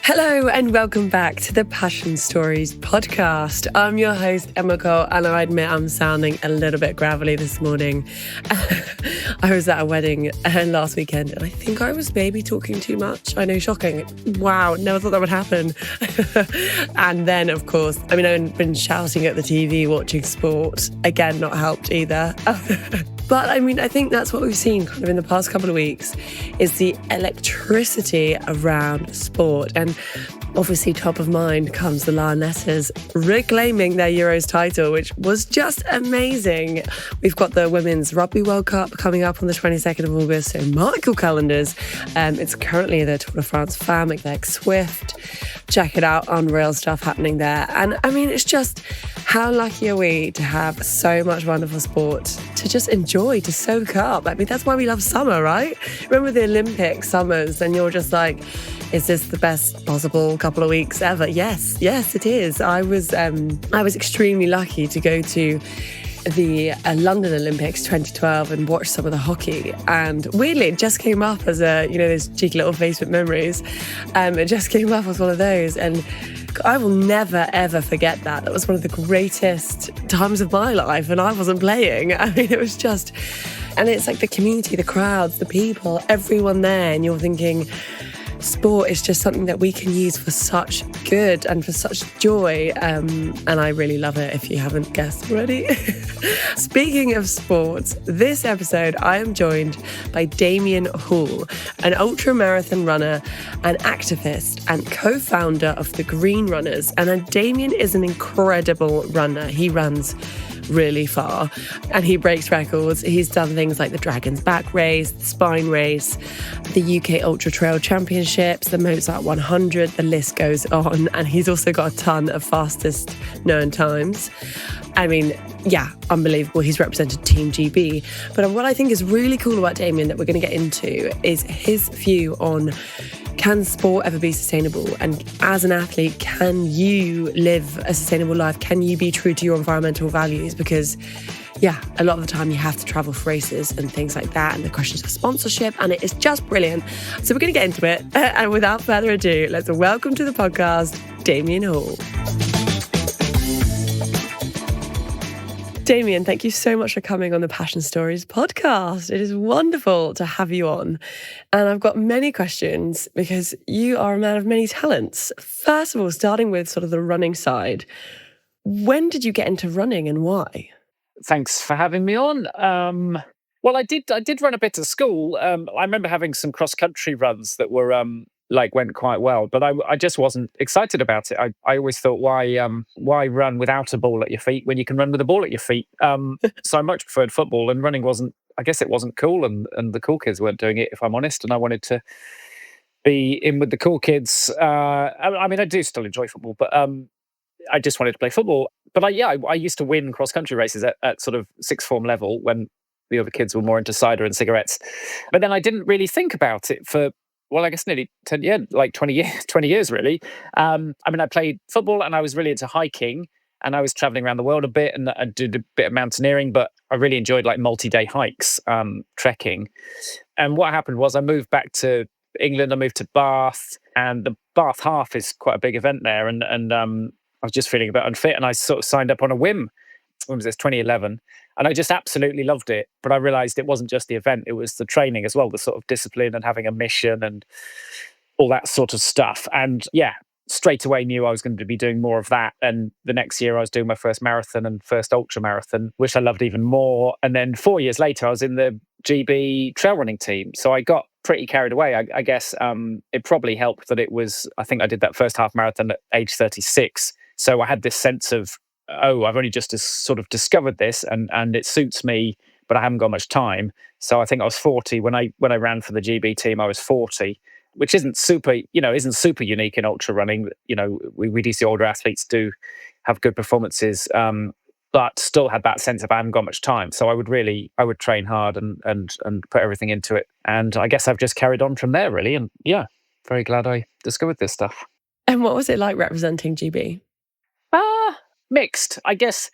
Hello and welcome back to the Passion Stories podcast. I'm your host, Emma Cole, and I admit I'm sounding a little bit gravelly this morning. I was at a wedding last weekend and I think I was maybe talking too much. I know, shocking. Wow, never thought that would happen. And then, of course, I've been shouting at the TV watching sport. Again, not helped either. But I think that's what we've seen kind of in the past couple of weeks is the electricity around sport. And obviously top of mind comes the Lionesses reclaiming their Euros title, which was just amazing. We've got the Women's Rugby World Cup coming up on the 22nd of August, so mark your calendars. It's currently the Tour de France Femme, like Swift. Check it out, unreal stuff happening there. And it's just, how lucky are we to have so much wonderful sport to just enjoy, to soak up. That's why we love summer, right? Remember the Olympic summers and you're just like, is this the best possible couple of weeks ever? Yes, it is. I was extremely lucky to go to the London Olympics 2012 and watch some of the hockey, and weirdly it just came up as those cheeky little Facebook memories. It just came up as one of those, and I will never ever forget that. That was one of the greatest times of my life, and I wasn't playing. It was just, and it's like the community, the crowds, the people, everyone there, and you're thinking, sport is just something that we can use for such good and for such joy, and I really love it, if you haven't guessed already. Speaking of sports, this episode I am joined by Damian Hall, an ultra marathon runner, an activist and co-founder of the Green Runners. And Damian is an incredible runner. He runs really far and he breaks records. He's done things like the Dragon's Back race, the Spine race, the UK Ultra Trail Championships, the Mozart 100, the list goes on. And he's also got a ton of fastest known times. Unbelievable. He's represented Team GB. But what I think is really cool about Damian that we're going to get into is his view on, can sport ever be sustainable? And as an athlete, can you live a sustainable life? Can you be true to your environmental values? Because, a lot of the time you have to travel for races and things like that, and the questions of sponsorship, and it is just brilliant. So we're going to get into it. And without further ado, let's welcome to the podcast, Damian Hall. Damian, thank you so much for coming on the Passion Stories podcast. It is wonderful to have you on. And I've got many questions because you are a man of many talents. First of all, starting with sort of the running side, when did you get into running and why? Thanks for having me on. Well, I did run a bit at school. I remember having some cross-country runs that were went quite well, but I just wasn't excited about it. I always thought, why run without a ball at your feet when you can run with a ball at your feet? So I much preferred football, and running wasn't cool, and the cool kids weren't doing it, if I'm honest, and I wanted to be in with the cool kids. I do still enjoy football, but I just wanted to play football. But I used to win cross-country races at sort of sixth form level when the other kids were more into cider and cigarettes. But then I didn't really think about it for, well, I guess nearly 10 years, 20 years really. I played football and I was really into hiking, and I was traveling around the world a bit, and I did a bit of mountaineering, but I really enjoyed multi-day hikes, trekking. And what happened was I moved back to England. I moved to Bath, and the Bath Half is quite a big event there. And I was just feeling a bit unfit, and I sort of signed up on a whim. When was this? 2011. And I just absolutely loved it. But I realized it wasn't just the event, it was the training as well, the sort of discipline and having a mission and all that sort of stuff. And straight away knew I was going to be doing more of that. And the next year I was doing my first marathon and first ultra marathon, which I loved even more. And then 4 years later, I was in the GB trail running team. So I got pretty carried away. I guess it probably helped that I think I did that first half marathon at age 36. So I had this sense of, I've only just sort of discovered this and it suits me, but I haven't got much time. So I think I was 40 when I ran for the GB team. I was 40, which isn't super unique in ultra running. We do see older athletes do have good performances, but still had that sense of I haven't got much time. So I would train hard and put everything into it. And I guess I've just carried on from there really. And very glad I discovered this stuff. And what was it like representing GB? Mixed, I guess.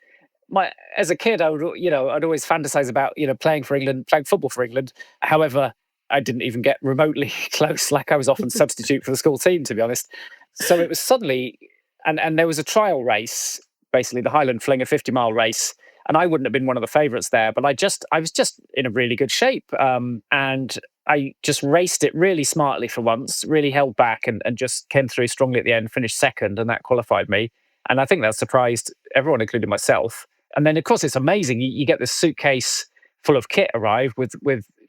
As a kid, I'd always fantasize about playing for England, playing football for England. However, I didn't even get remotely close. Like, I was often substitute for the school team, to be honest. So it was suddenly, and there was a trial race, basically the Highland Fling, a 50-mile race. And I wouldn't have been one of the favourites there, but I was just in a really good shape. And I just raced it really smartly for once, really held back and just came through strongly at the end, finished second, and that qualified me. And I think that surprised everyone, including myself. And then, of course, it's amazing. You get this suitcase full of kit arrive with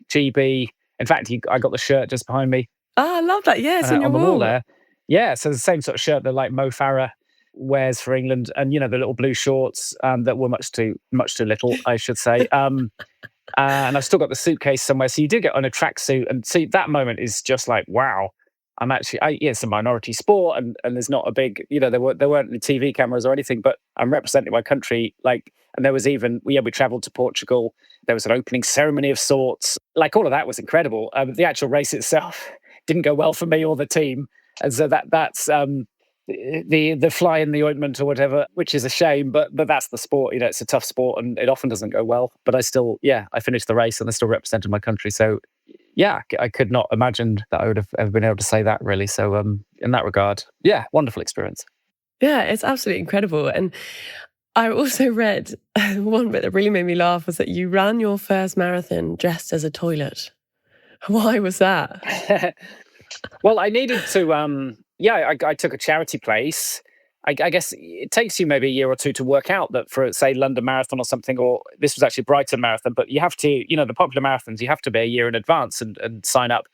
GB. In fact, I got the shirt just behind me. Oh, I love that. Yeah, it's on your the wall wall there. Yeah, so the same sort of shirt that like Mo Farah wears for England, and the little blue shorts that were much too little, I should say. And I've still got the suitcase somewhere. So you do get on a tracksuit, and see that moment is just like, wow. I'm actually, it's a minority sport, and there's not a big, there weren't any TV cameras or anything, but I'm representing my country. Like, and there was even, we traveled to Portugal. There was an opening ceremony of sorts. Like, all of that was incredible. The actual race itself didn't go well for me or the team, and so that's the fly in the ointment or whatever, which is a shame. But that's the sport. It's a tough sport, and it often doesn't go well. But I still, I finished the race, and I still represented my country. So. Yeah, I could not imagine that I would have ever been able to say that, really. So in that regard, wonderful experience. Yeah, it's absolutely incredible. And I also read one bit that really made me laugh was that you ran your first marathon dressed as a toilet. Why was that? Well, I needed to, I took a charity place. I guess it takes you maybe a year or two to work out that for, say, London Marathon or something, or this was actually Brighton Marathon, but you have to, the popular marathons, you have to be a year in advance and sign up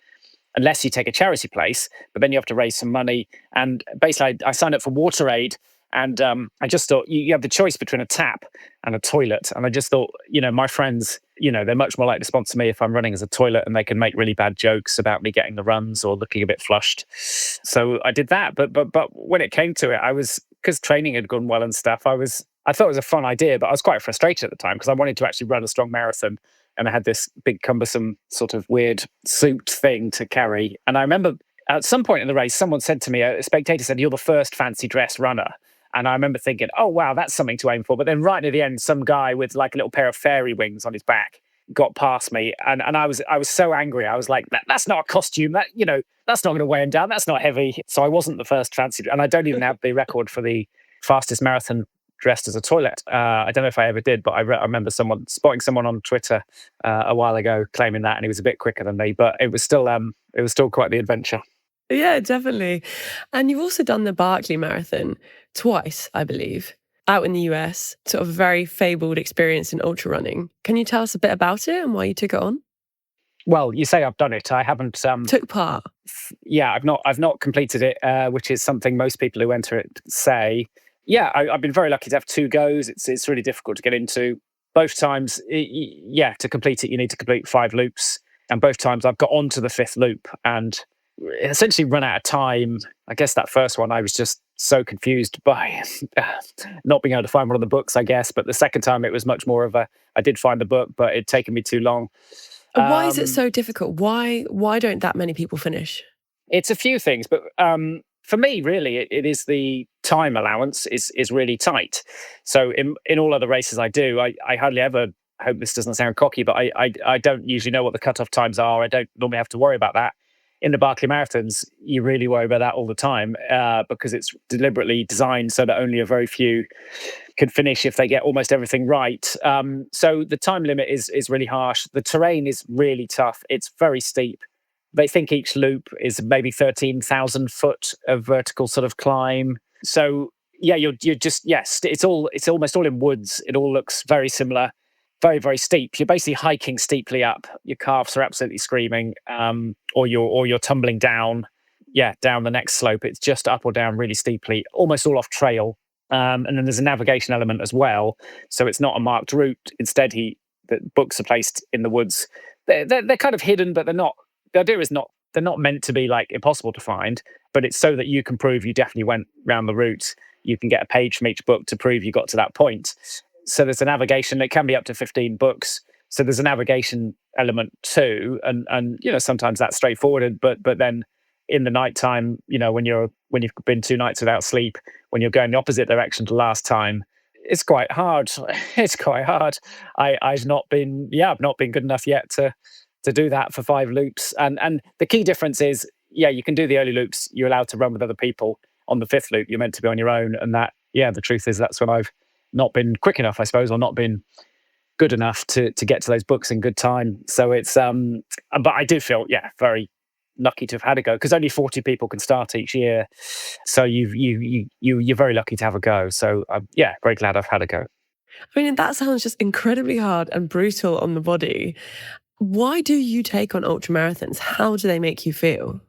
unless you take a charity place, but then you have to raise some money. And basically, I signed up for WaterAid, and I just thought you have the choice between a tap and a toilet. And I just thought, my friends, they're much more likely to sponsor me if I'm running as a toilet, and they can make really bad jokes about me getting the runs or looking a bit flushed. So I did that. But when it came to it, because training had gone well and stuff, I thought it was a fun idea, but I was quite frustrated at the time because I wanted to actually run a strong marathon. And I had this big, cumbersome, sort of weird suit thing to carry. And I remember at some point in the race, someone said to me, a spectator said, "You're the first fancy dress runner." And I remember thinking, oh, wow, that's something to aim for. But then right near the end, some guy with like a little pair of fairy wings on his back got past me. And I was so angry. I was like, that's not a costume. That's not going to weigh him down. That's not heavy. So I wasn't the first fancy. And I don't even have the record for the fastest marathon dressed as a toilet. I don't know if I ever did, but I remember spotting someone on Twitter a while ago claiming that, and he was a bit quicker than me. But it was still quite the adventure. Yeah, definitely. And you've also done the Barkley Marathon twice, I believe, out in the US, sort of a very fabled experience in ultra running. Can you tell us a bit about it and why you took it on? Well, you say I've done it. I haven't took part. Yeah, I've not completed it, which is something most people who enter it say. Yeah, I've been very lucky to have 2 goes. It's really difficult to get into. Both times, to complete it, you need to complete 5 loops. And both times I've got onto the 5th loop and essentially run out of time. I guess that first one, I was just so confused by not being able to find one of the books, I guess. But the second time, it was much more of I did find the book, but it'd taken me too long. Why is it so difficult? Why don't that many people finish? It's a few things, but for me, really, it is the time allowance is really tight. So in all other races I do, I hardly ever, I hope this doesn't sound cocky, but I don't usually know what the cutoff times are. I don't normally have to worry about that. In the Barkley Marathons, you really worry about that all the time because it's deliberately designed so that only a very few can finish if they get almost everything right. So the time limit is really harsh. The terrain is really tough. It's very steep. They think each loop is maybe 13,000 foot of vertical sort of climb. So yeah, you're just, yes, it's almost all in woods. It all looks very similar. Very, very steep. You're basically hiking steeply up. Your calves are absolutely screaming, or you're tumbling down, down the next slope. It's just up or down really steeply, almost all off trail. And then there's a navigation element as well. So it's not a marked route. Instead, the books are placed in the woods. They're kind of hidden, but they're not. The idea is not. They're not meant to be like impossible to find, but it's so that you can prove you definitely went round the route. You can get a page from each book to prove you got to that point. So there's a navigation. It can be up to 15 books. So there's a navigation element too, and sometimes that's straightforward. But then in the nighttime, when you've been 2 nights without sleep, when you're going the opposite direction to last time, it's quite hard. It's quite hard. I've not been good enough yet to to do that for 5 loops. And the key difference is, yeah, you can do the early loops. You're allowed to run with other people. On the 5th loop, you're meant to be on your own. And that, yeah, the truth is that's when I've not been quick enough, I suppose, or not been good enough to get to those books in good time. So it's but I do feel, yeah, very lucky to have had a go, because only 40 people can start each year. So you're very lucky to have a go. So yeah, very glad I've had a go. I mean, that sounds just incredibly hard and brutal on the body. Why do you take on ultra marathons? How do they make you feel?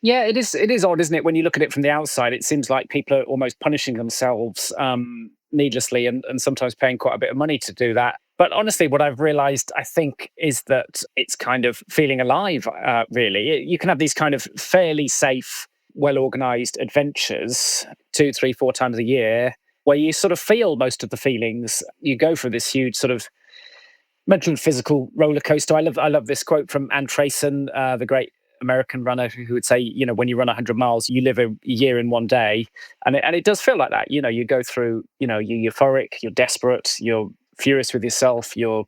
Yeah, it is. It is odd, isn't it? When you look at it from the outside, it seems like people are almost punishing themselves needlessly, and sometimes paying quite a bit of money to do that. But honestly, what I've realized, I think, is that it's kind of feeling alive, really. You can have these kind of fairly safe, well organized adventures 2, 3, 4 times a year where you sort of feel most of the feelings. You go for this huge sort of mental and physical roller coaster. I love this quote from Ann Trayson, the great American runner, who would say, when you run 100 miles, you live a year in one day. And it does feel like that. You go through, you're euphoric, you're desperate, you're furious with yourself, you're,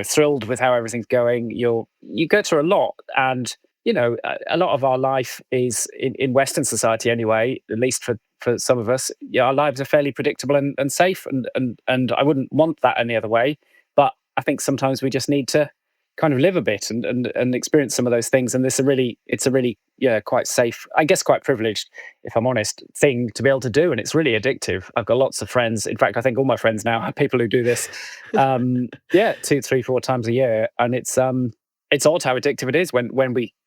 thrilled with how everything's going. You go through a lot. And, a lot of our life is in Western society anyway, at least for some of us, our lives are fairly predictable and safe. And I wouldn't want that any other way. But I think sometimes we just need to kind of live a bit and experience some of those things. And it's a really, quite safe, I guess quite privileged, if I'm honest, thing to be able to do. And it's really addictive. I've got lots of friends. In fact, I think all my friends now are people who do this, 2, 3, 4 times a year. And it's odd how addictive it is when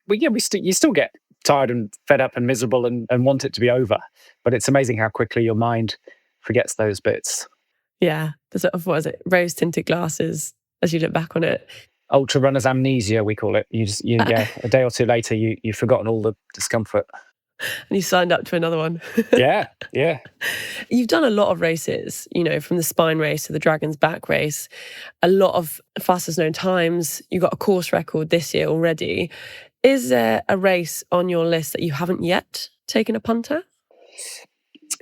you still get tired and fed up and miserable and want it to be over. But it's amazing how quickly your mind forgets those bits. Yeah, the sort of, what is it, rose tinted glasses as you look back on it. Ultra runner's amnesia, we call it. A day or two later, you've forgotten all the discomfort. And you signed up to another one. Yeah. You've done a lot of races, from the Spine race to the Dragon's Back race, a lot of fastest known times. You got a course record this year already. Is there a race on your list that you haven't yet taken a punt at?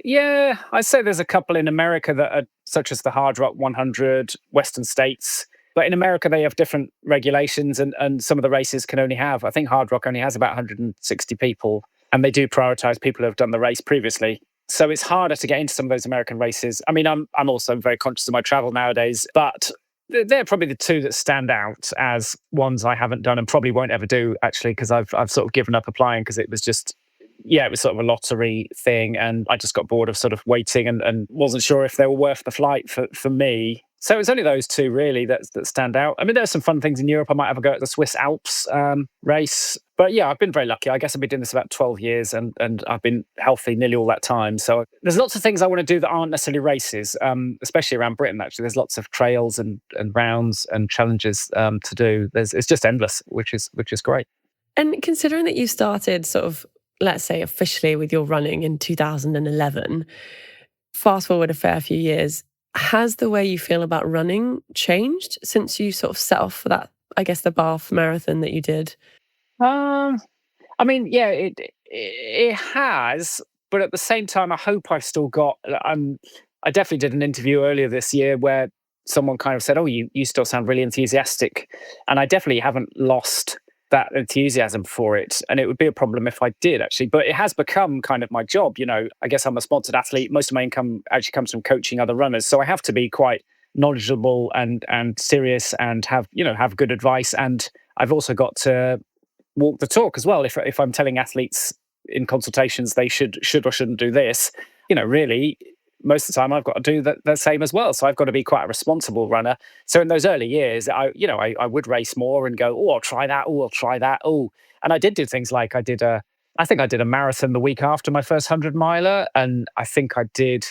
Yeah, I'd say there's a couple in America that are, such as the Hard Rock 100, Western States. But in America, they have different regulations, and some of the races can only have, I think Hard Rock only has about 160 people, and they do prioritize people who have done the race previously. So it's harder to get into some of those American races. I mean, I'm also very conscious of my travel nowadays, but they're probably the two that stand out as ones I haven't done and probably won't ever do, actually, because I've sort of given up applying because it was just, it was sort of a lottery thing, and I just got bored of sort of waiting and wasn't sure if they were worth the flight for me. So it's only those two really that stand out. I mean, there's some fun things in Europe. I might have a go at the Swiss Alps race. But yeah, I've been very lucky. I guess I've been doing this about 12 years and I've been healthy nearly all that time. So there's lots of things I want to do that aren't necessarily races, especially around Britain, actually. There's lots of trails and rounds and challenges to do. It's just endless, which is great. And considering that you started sort of, let's say, officially with your running in 2011, fast forward a fair few years, has the way you feel about running changed since you sort of set off for that, I guess, the Bath marathon that you did? I mean, yeah, it has, but at the same time, I hope I've still got. I definitely did an interview earlier this year where someone kind of said, "Oh, you still sound really enthusiastic," and I definitely haven't lost that enthusiasm for it. And it would be a problem if I did, actually. But it has become kind of my job. I guess I'm a sponsored athlete. Most of my income actually comes from coaching other runners. So I have to be quite knowledgeable and serious and have good advice. And I've also got to walk the talk as well. If I'm telling athletes in consultations they should or shouldn't do this, really, most of the time I've got to do the same as well. So I've got to be quite a responsible runner. So in those early years, I would race more and go, oh, I'll try that. Oh, I'll try that. Oh, and I did do things like I think I did a marathon the week after my first 100 miler. And I think I did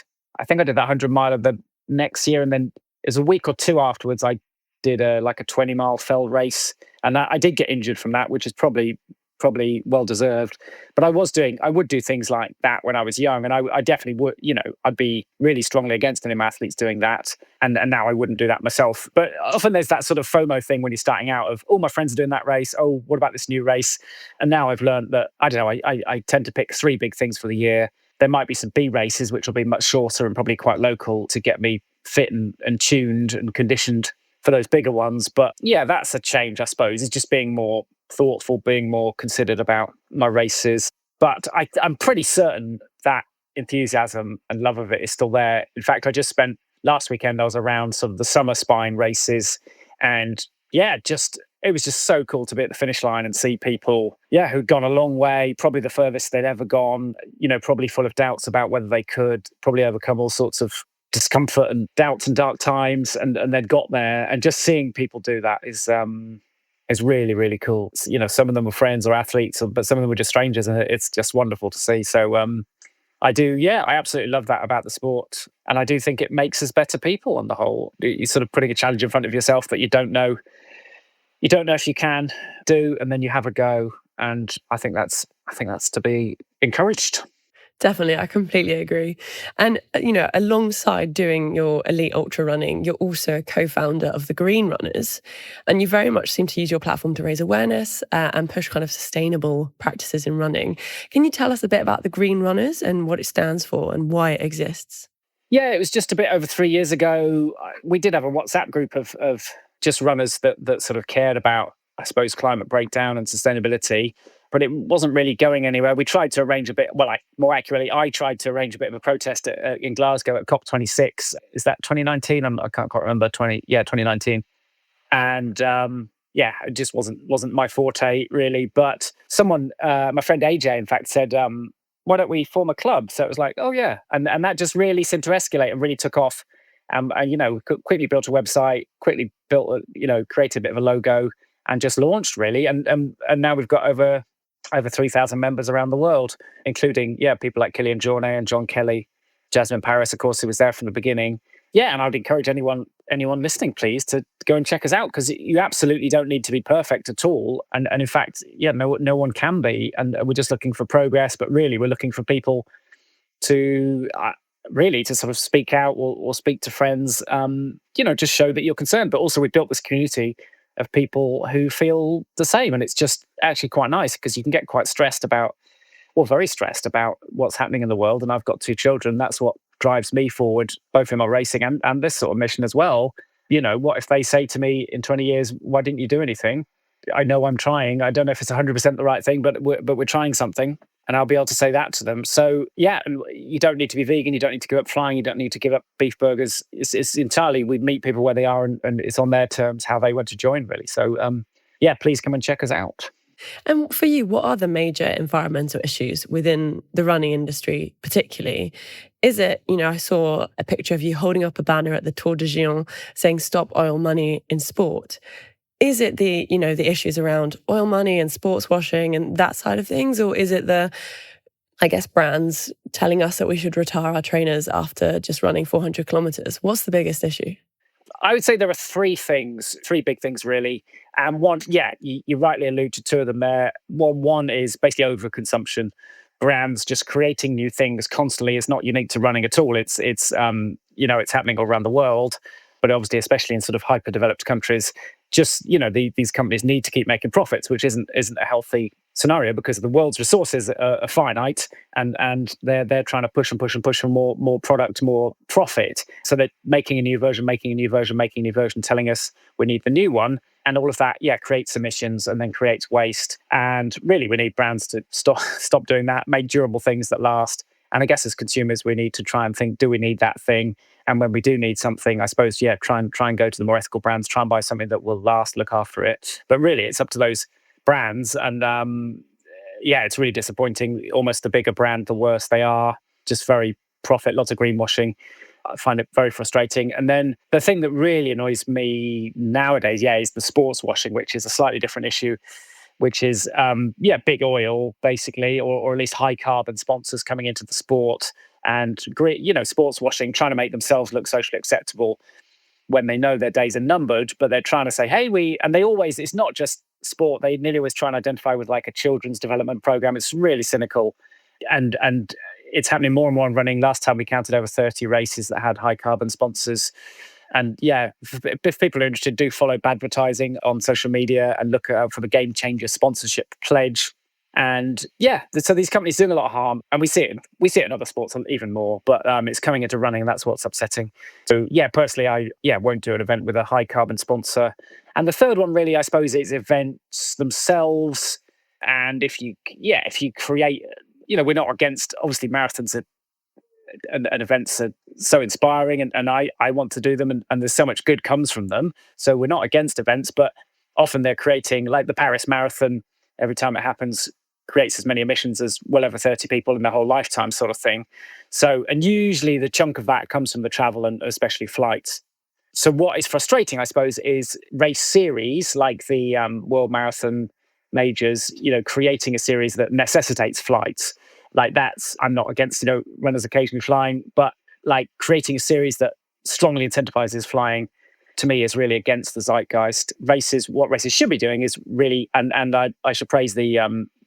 that 100 miler the next year. And then it was a week or two afterwards, I did a 20-mile fell race. And I did get injured from that, which is probably well deserved. But I would do things like that when I was young, and I definitely would, I'd be really strongly against any athletes doing that. And now I wouldn't do that myself. But often there's that sort of FOMO thing when you're starting out of, oh, my friends are doing that race. Oh, what about this new race? And now I've learned that, I don't know, I tend to pick 3 big things for the year. There might be some B races, which will be much shorter and probably quite local to get me fit and tuned and conditioned for those bigger ones. But yeah, that's a change, I suppose. It's just being more thoughtful, being more considered about my races. But I'm pretty certain that enthusiasm and love of it is still there. In fact, I just spent last weekend, I was around sort of the summer spine races, and yeah, it was just so cool to be at the finish line and see people, yeah, who'd gone a long way, probably the furthest they'd ever gone, probably full of doubts about whether they could, probably overcome all sorts of discomfort and doubts and dark times, and they'd got there. And just seeing people do that is really, really cool. Some of them were friends or athletes, but some of them were just strangers, and it's just wonderful to see. So I absolutely love that about the sport. And I do think it makes us better people on the whole. You're sort of putting a challenge in front of yourself that you don't know if you can do, and then you have a go. And I think that's to be encouraged. Definitely, I completely agree. And, alongside doing your elite ultra running, you're also a co-founder of the Green Runners. And you very much seem to use your platform to raise awareness and push kind of sustainable practices in running. Can you tell us a bit about the Green Runners and what it stands for and why it exists? Yeah, it was just a bit over 3 years ago. We did have a WhatsApp group of just runners that sort of cared about, I suppose, climate breakdown and sustainability, but it wasn't really going anywhere. We tried to arrange more accurately, I tried to arrange a bit of a protest in Glasgow at COP26. Is that 2019? I can't quite remember. 2019. And it just wasn't my forte really. But someone, my friend AJ, in fact, said, why don't we form a club? So it was like, oh yeah. And that just really seemed to escalate and really took off. And quickly built a website, quickly created a bit of a logo and just launched really. And now we've got over 3,000 members around the world, including, people like Killian Jornet and John Kelly, Jasmine Paris, of course, who was there from the beginning. Yeah, and I'd encourage anyone listening, please, to go and check us out, because you absolutely don't need to be perfect at all. And in fact, no one can be. And we're just looking for progress, but really we're looking for people to sort of speak out or speak to friends, just show that you're concerned. But also we've built this community of people who feel the same. And it's just actually quite nice, because you can get quite very stressed about what's happening in the world. And I've got 2 children. That's what drives me forward, both in my racing and this sort of mission as well. What if they say to me in 20 years, why didn't you do anything? I know I'm trying. I don't know if it's 100% the right thing, but we're trying something. And I'll be able to say that to them. So, yeah, you don't need to be vegan. You don't need to give up flying. You don't need to give up beef burgers. It's entirely, we meet people where they are, and it's on their terms how they want to join, really. So, please come and check us out. And for you, what are the major environmental issues within the running industry, particularly? Is it, I saw a picture of you holding up a banner at the Tour de Géant saying "Stop oil money in sport." Is it the issues around oil money and sports washing and that side of things? Or is it brands telling us that we should retire our trainers after just running 400 kilometers? What's the biggest issue? I would say there are 3 big things really. And one, you rightly alluded to 2 of them there. One is basically overconsumption. Brands just creating new things constantly is not unique to running at all. It's happening all around the world, but obviously, especially in sort of hyper-developed countries, just these companies need to keep making profits, which isn't a healthy scenario, because the world's resources are finite, and they're trying to push for more product, more profit. So they're making a new version, telling us we need the new one, and all of that creates emissions and then creates waste. And really, we need brands to stop doing that, make durable things that last. And I guess as consumers, we need to try and think, do we need that thing? And when we do need something, I suppose, try and go to the more ethical brands, try and buy something that will last, look after it. But really, it's up to those brands. And it's really disappointing. Almost the bigger brand, the worse they are. Just very profit, lots of greenwashing. I find it very frustrating. And then the thing that really annoys me nowadays, is the sports washing, which is a slightly different issue, which is, big oil, basically, or at least high carbon sponsors coming into the sport and, sports washing, trying to make themselves look socially acceptable when they know their days are numbered, but they're trying to say, hey, and they always, it's not just sport, they nearly always try and identify with like a children's development program. It's really cynical. And it's happening more and more in running. Last time we counted over 30 races that had high carbon sponsors. And if people are interested, do follow Badvertising on social media and look out for the Game Changer sponsorship pledge. And yeah, so these companies doing a lot of harm, and we see it in other sports even more. But it's coming into running, and that's what's upsetting. So yeah, personally, I won't do an event with a high carbon sponsor. And the third one, really, I suppose, is events themselves. And if you create, we're not against, obviously, marathons and events are so inspiring, and I want to do them, and there's so much good comes from them. So we're not against events, but often they're creating, like the Paris Marathon, every time it happens, creates as many emissions as well over 30 people in their whole lifetime, sort of thing. So, and usually the chunk of that comes from the travel and especially flights. So what is frustrating, I suppose, is race series like the World Marathon majors, creating a series that necessitates flights. Like that's, I'm not against, runners occasionally flying, but like creating a series that strongly incentivizes flying, to me, is really against the zeitgeist. What races should be doing is really, and I should praise the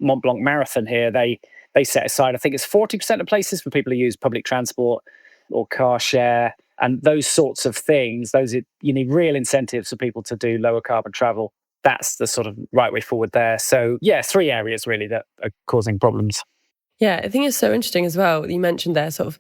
Mont Blanc Marathon here. They set aside, I think it's 40% of places for people who use public transport or car share, and those sorts of things. You need real incentives for people to do lower carbon travel. That's the sort of right way forward there. So yeah, 3 areas really that are causing problems. Yeah, I think it's so interesting as well. You mentioned there sort of,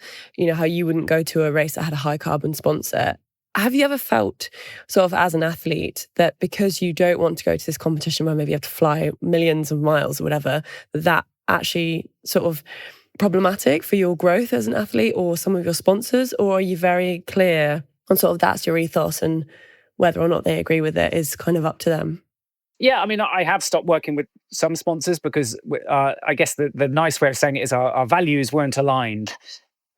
how you wouldn't go to a race that had a high carbon sponsor. Have you ever felt sort of as an athlete that because you don't want to go to this competition where maybe you have to fly millions of miles or whatever, that actually sort of problematic for your growth as an athlete or some of your sponsors? Or are you very clear on sort of that's your ethos, and whether or not they agree with it is kind of up to them? Yeah, I mean, I have stopped working with some sponsors because I guess the nice way of saying it is our values weren't aligned.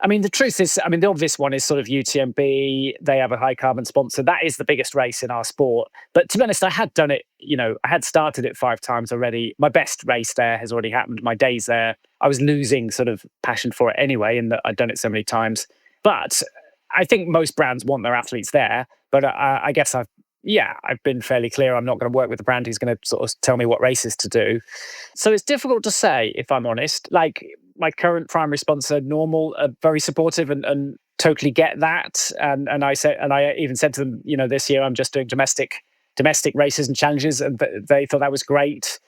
I mean, the truth is, the obvious one is sort of UTMB. They have a high carbon sponsor. That is the biggest race in our sport. But to be honest, I had done it, I had started it 5 times already. My best race there has already happened. My days there, I was losing sort of passion for it anyway, in that I'd done it so many times. But I think most brands want their athletes there. But I guess I've been fairly clear. I'm not going to work with a brand who's going to sort of tell me what races to do. So it's difficult to say, if I'm honest. Like my current primary sponsor, Normal, are very supportive and totally get that. And I even said to them, this year I'm just doing domestic races and challenges, and they thought that was great.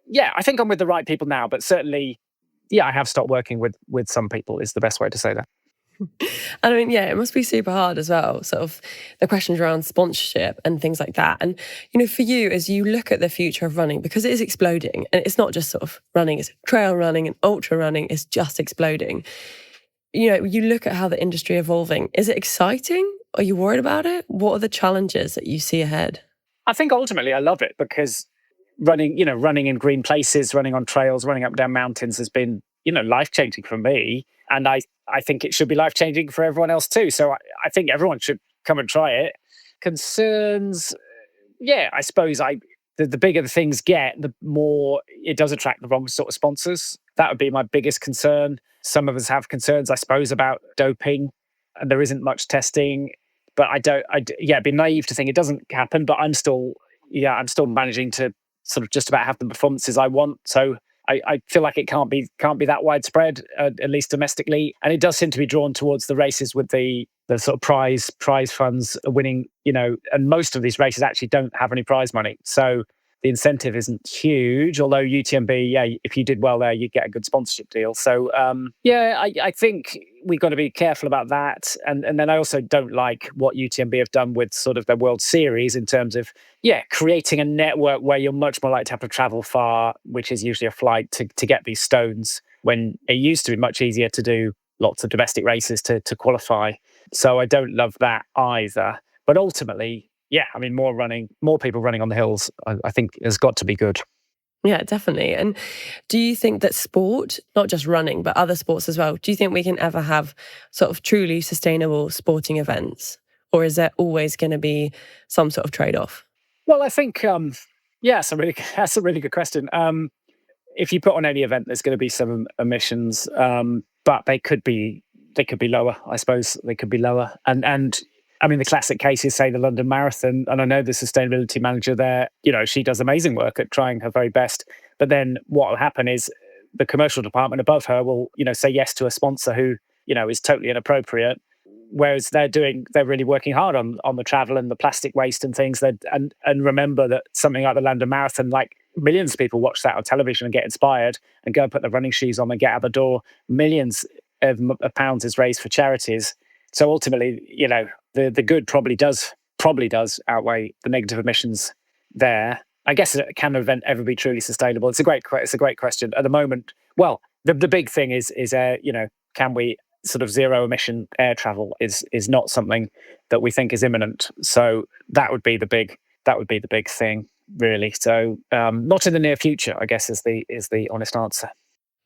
Yeah, I think I'm with the right people now, but certainly, I have stopped working with some people is the best way to say that. And I mean, yeah, it must be super hard as well, sort of the questions around sponsorship and things like that. And, for you, as you look at the future of running, because it is exploding, and it's not just sort of running, it's trail running and ultra running is just exploding. You look at how the industry evolving. Is it exciting? Are you worried about it? What are the challenges that you see ahead? I think ultimately I love it because running in green places, running on trails, running up and down mountains has been, life-changing for me. And I think it should be life-changing for everyone else too. So I think everyone should come and try it. Concerns, I suppose the bigger the things get, the more it does attract the wrong sort of sponsors. That would be my biggest concern. Some of us have concerns, I suppose, about doping, and there isn't much testing. But it'd be naive to think it doesn't happen. But I'm still managing to sort of just about have the performances I want. So I feel like it can't be that widespread, at least domestically. And it does seem to be drawn towards the races with the sort of prize funds winning, and most of these races actually don't have any prize money. So the incentive isn't huge, although UTMB, if you did well there, you'd get a good sponsorship deal. So, I think we've got to be careful about that. And then I also don't like what UTMB have done with sort of their World Series in terms of, creating a network where you're much more likely to have to travel far, which is usually a flight to get these stones, when it used to be much easier to do lots of domestic races to qualify. So I don't love that either. But ultimately, more people running on the hills, I think has got to be good. Yeah, definitely. And do you think that sport, not just running, but other sports as well, do you think we can ever have sort of truly sustainable sporting events? Or is there always going to be some sort of trade-off? Well, I think, that's a really good question. If you put on any event, there's going to be some emissions, but they could be lower, I suppose. They could be lower. And the classic case is, say, the London Marathon. And I know the sustainability manager there, she does amazing work at trying her very best. But then what will happen is the commercial department above her will, say yes to a sponsor who, is totally inappropriate. whereas they're really working hard on the travel and the plastic waste and things. And remember that something like the London Marathon, like millions of people watch that on television and get inspired and go and put their running shoes on and get out the door. Millions of pounds is raised for charities. So ultimately, the good probably does outweigh the negative emissions there. I guess, can an event ever be truly sustainable? It's a great question. At the moment, well, the big thing is can we sort of zero emission air travel is not something that we think is imminent. So that would be the big thing, really. So not in the near future, I guess, is the honest answer.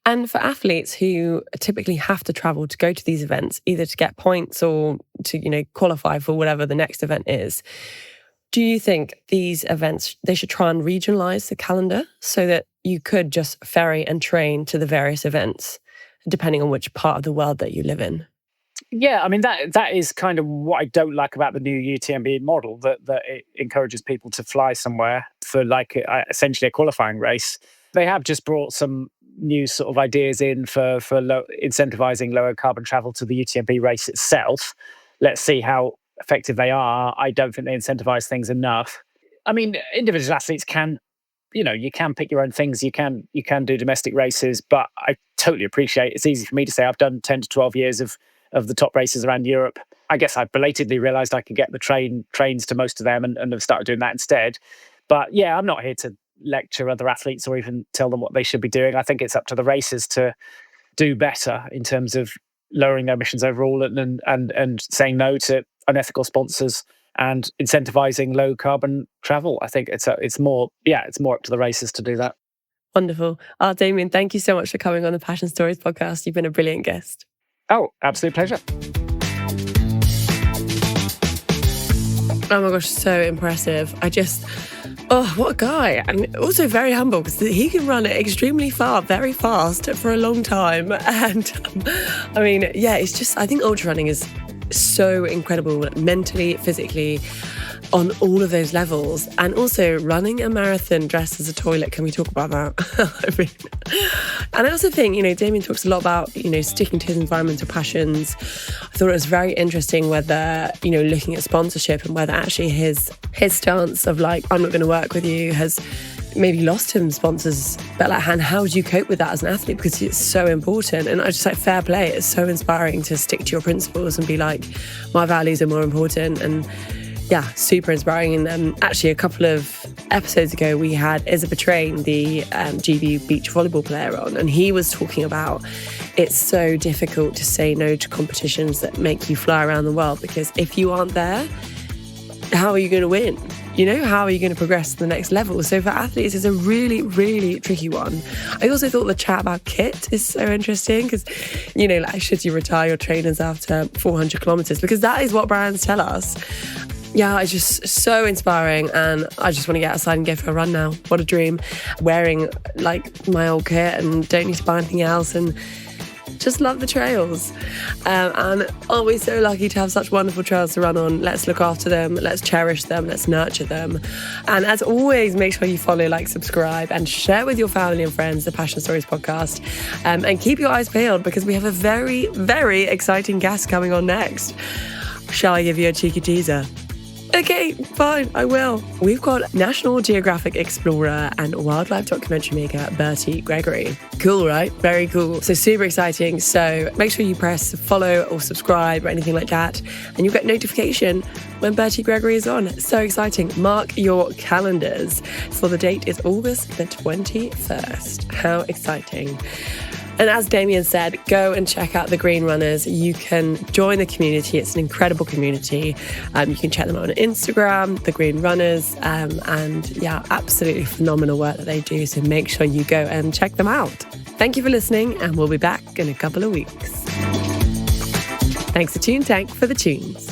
And for athletes who typically have to travel to go to these events, either to get points or to qualify for whatever the next event is, do you think these events, they should try and regionalise the calendar so that you could just ferry and train to the various events, depending on which part of the world that you live in? Yeah, I mean, that is kind of what I don't like about the new UTMB model, that it encourages people to fly somewhere for essentially a qualifying race. They have just brought some new sort of ideas in for incentivizing lower carbon travel to the UTMB race itself. Let's see how effective they are. I don't think they incentivize things enough. I mean, individual athletes can, you can pick your own things. You can do domestic races, but I totally appreciate it's easy for me to say I've done 10 to 12 years of the top races around Europe. I guess I belatedly realized I could get the trains to most of them and have started doing that instead. But yeah, I'm not here to lecture other athletes or even tell them what they should be doing. I think it's up to the racers to do better in terms of lowering their emissions overall and saying no to unethical sponsors and incentivizing low carbon travel. I think it's more up to the racers to do that. Wonderful. Damian, thank you so much for coming on the Passion Stories podcast. You've been a brilliant guest. Oh, absolute pleasure. Oh my gosh, so impressive. What a guy. And also very humble, because he can run extremely far, very fast for a long time. And it's just, I think ultra running is so incredible mentally, physically, on all of those levels. And also running a marathon dressed as a toilet. Can we talk about that? And I also think, Damian talks a lot about, sticking to his environmental passions. I thought it was very interesting whether, looking at sponsorship and whether actually his stance of I'm not going to work with you has maybe lost him sponsors. But how do you cope with that as an athlete? Because it's so important. And I just fair play. It's so inspiring to stick to your principles and be my values are more important. And yeah, super inspiring. And actually, a couple of episodes ago, we had Isabel Train, the GB beach volleyball player, on, and he was talking about it's so difficult to say no to competitions that make you fly around the world, because if you aren't there, how are you going to win? How are you going to progress to the next level? So for athletes, it's a really, really tricky one. I also thought the chat about kit is so interesting because, should you retire your trainers after 400 kilometers? Because that is what brands tell us. Yeah, it's just so inspiring, and I just want to get outside and go for a run now. What a dream. Wearing my old kit and don't need to buy anything else and just love the trails. And we're so lucky to have such wonderful trails to run on. Let's look after them, let's cherish them, let's nurture them. And as always, make sure you follow, subscribe, and share with your family and friends the Passion Stories podcast. And keep your eyes peeled, because we have a very, very exciting guest coming on next. Shall I give you a cheeky teaser? Okay, fine, I will. We've got National Geographic explorer and wildlife documentary maker Bertie Gregory. Cool, right? Very cool. So super exciting. So make sure you press follow or subscribe or anything like that, and you'll get notification when Bertie Gregory is on. So exciting. Mark your calendars. So the date is August the 21st. How exciting. And as Damian said, go and check out the Green Runners. You can join the community. It's an incredible community. You can check them out on Instagram, the Green Runners, and yeah, absolutely phenomenal work that they do. So make sure you go and check them out. Thank you for listening, and we'll be back in a couple of weeks. Thanks to TuneTank for the tunes.